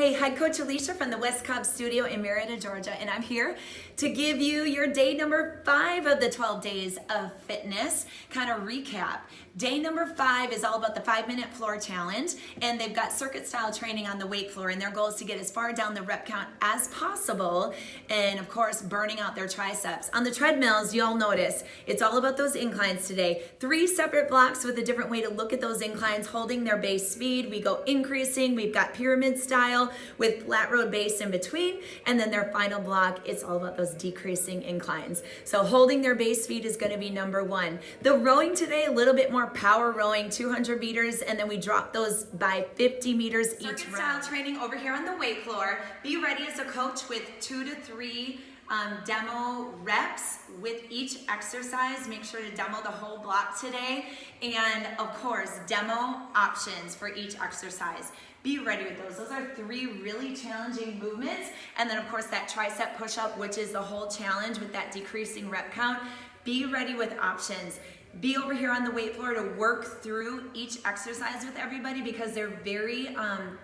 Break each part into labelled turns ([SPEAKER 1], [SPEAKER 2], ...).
[SPEAKER 1] Hey, Head Coach Alicia from the West Cobb Studio in Marietta, Georgia, and I'm here to give you your day number 5 of the 12 days of fitness kind of recap. Day number 5 is all about the 5-minute floor challenge, and they've got circuit style training on the weight floor, and their goal is to get as far down the rep count as possible, and of course, burning out their triceps. On the treadmills, you'll notice it's all about those inclines today. 3 separate blocks with a different way to look at those inclines, holding their base speed. We go increasing, we've got pyramid style with flat road base in between, and then their final block, it's all about those decreasing inclines. So holding their base speed is going to be number 1. The rowing today, a little bit more power rowing, 200 meters, and then we drop those by 50 meters each round. Circuit style training over here on the weight floor. Be ready as a coach with 2 to 3 demo reps with each exercise. Make sure to demo the whole block today, and of course demo options for each exercise. Be ready with those. Those are 3 really challenging movements, and then of course that tricep push-up, which is the whole challenge with that decreasing rep count. Be ready with options. Be over here on the weight floor to work through each exercise with everybody because they're very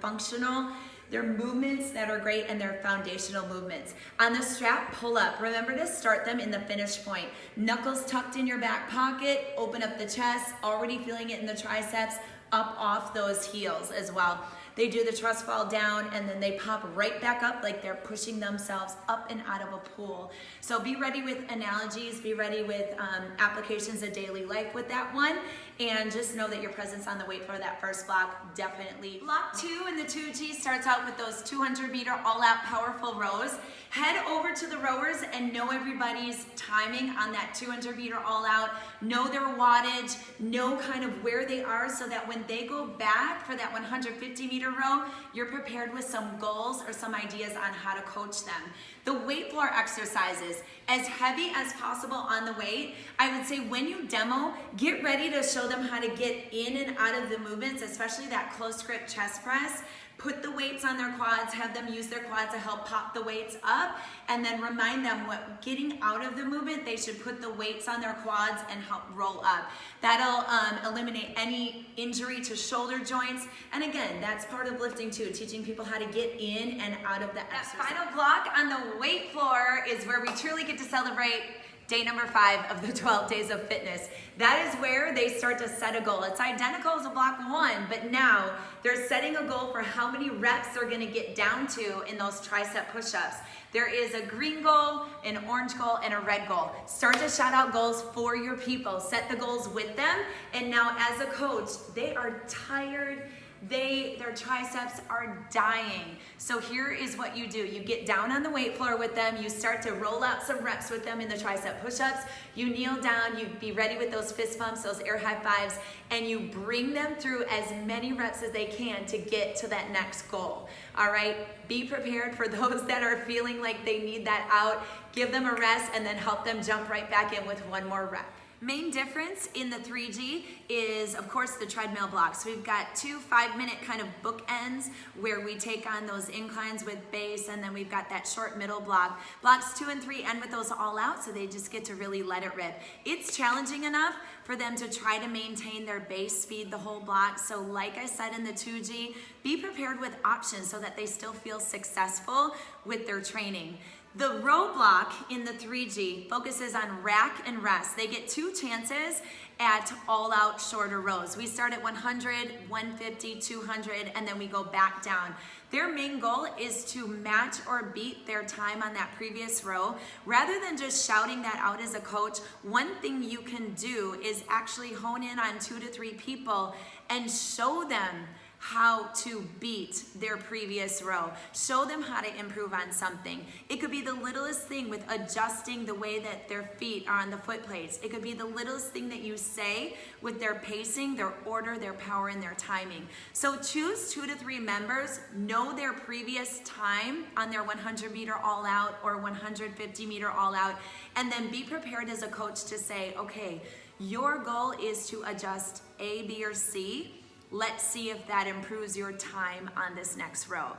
[SPEAKER 1] functional. They're movements that are great, and they're foundational movements. On the strap pull-up, remember to start them in the finish point. Knuckles tucked in your back pocket, open up the chest, already feeling it in the triceps, up off those heels as well. They do the trust fall down, and then they pop right back up like they're pushing themselves up and out of a pool. So be ready with analogies, be ready with applications of daily life with that one, and just know that your presence on the weight floor, that first block, definitely. Block 2 in the 2G starts out with those 200-meter all-out powerful rows. Head over to the rowers and know everybody's timing on that 200-meter all-out. Know their wattage, know kind of where they are so that when they go back for that 150-meter row, you're prepared with some goals or some ideas on how to coach them. The weight floor exercises, as heavy as possible on the weight. I would say when you demo, get ready to show them how to get in and out of the movements, especially that close grip chest press. Put the weights on their quads, have them use their quads to help pop the weights up, and then remind them what getting out of the movement, they should put the weights on their quads and help roll up. That'll eliminate any injury to shoulder joints. And again, that's part of lifting too, teaching people how to get in and out of the exercise. That final block on the weight floor is where we truly get to celebrate day number 5 of the 12 days of fitness. That is where they start to set a goal. It's identical to block 1, but now they're setting a goal for how many reps they're gonna get down to in those tricep push-ups. There is a green goal, an orange goal, and a red goal. Start to shout out goals for your people. Set the goals with them, and now as a coach, they are tired. Their triceps are dying. So here is what you do. You get down on the weight floor with them. You start to roll out some reps with them in the tricep push-ups. You kneel down. You be ready with those fist pumps, those air high fives, and you bring them through as many reps as they can to get to that next goal. All right? Be prepared for those that are feeling like they need that out. Give them a rest and then help them jump right back in with one more rep. Main difference in the 3G is, of course, the treadmill blocks. We've got 2 5-minute kind of bookends where we take on those inclines with base, and then we've got that short middle block. Blocks 2 and 3 end with those all out, so they just get to really let it rip. It's challenging enough for them to try to maintain their base speed the whole block. So like I said in the 2G, be prepared with options so that they still feel successful with their training. The row block in the 3G focuses on rack and rest. They get 2 chances at all-out shorter rows. We start at 100, 150, 200, and then we go back down. Their main goal is to match or beat their time on that previous row. Rather than just shouting that out as a coach, one thing you can do is actually hone in on 2 to 3 people and show them how to beat their previous row. Show them how to improve on something. It could be the littlest thing with adjusting the way that their feet are on the foot plates. It could be the littlest thing that you say with their pacing, their order, their power, and their timing. So choose 2 to 3 members, know their previous time on their 100-meter all-out or 150-meter all-out, and then be prepared as a coach to say, okay, your goal is to adjust A, B, or C. Let's see if that improves your time on this next row.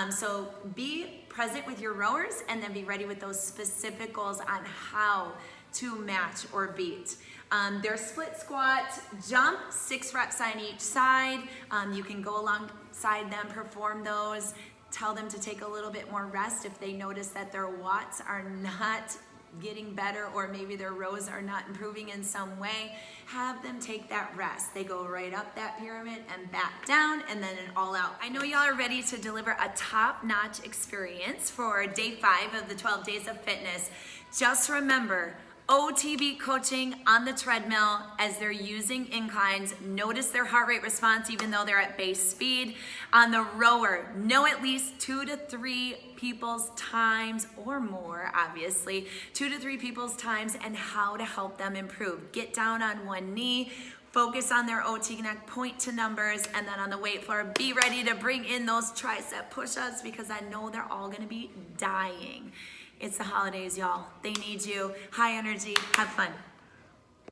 [SPEAKER 1] So be present with your rowers, and then be ready with those specific goals on how to match or beat. Their split squat, jump, 6 reps on each side. You can go alongside them, perform those. Tell them to take a little bit more rest if they notice that their watts are not getting better, or maybe their rows are not improving in some way. Have them take that rest. They go right up that pyramid and back down, and then an all out. I know y'all are ready to deliver a top-notch experience for day 5 of the 12 days of fitness. Just remember, OTB coaching on the treadmill as they're using inclines. Notice their heart rate response even though they're at base speed. On the rower, know at least 2 to 3 people's times or more, obviously, 2 to 3 people's times and how to help them improve. Get down on one knee, focus on their OT neck, point to numbers, and then on the weight floor, be ready to bring in those tricep push-ups because I know they're all gonna be dying. It's the holidays, y'all. They need you. High energy, have fun.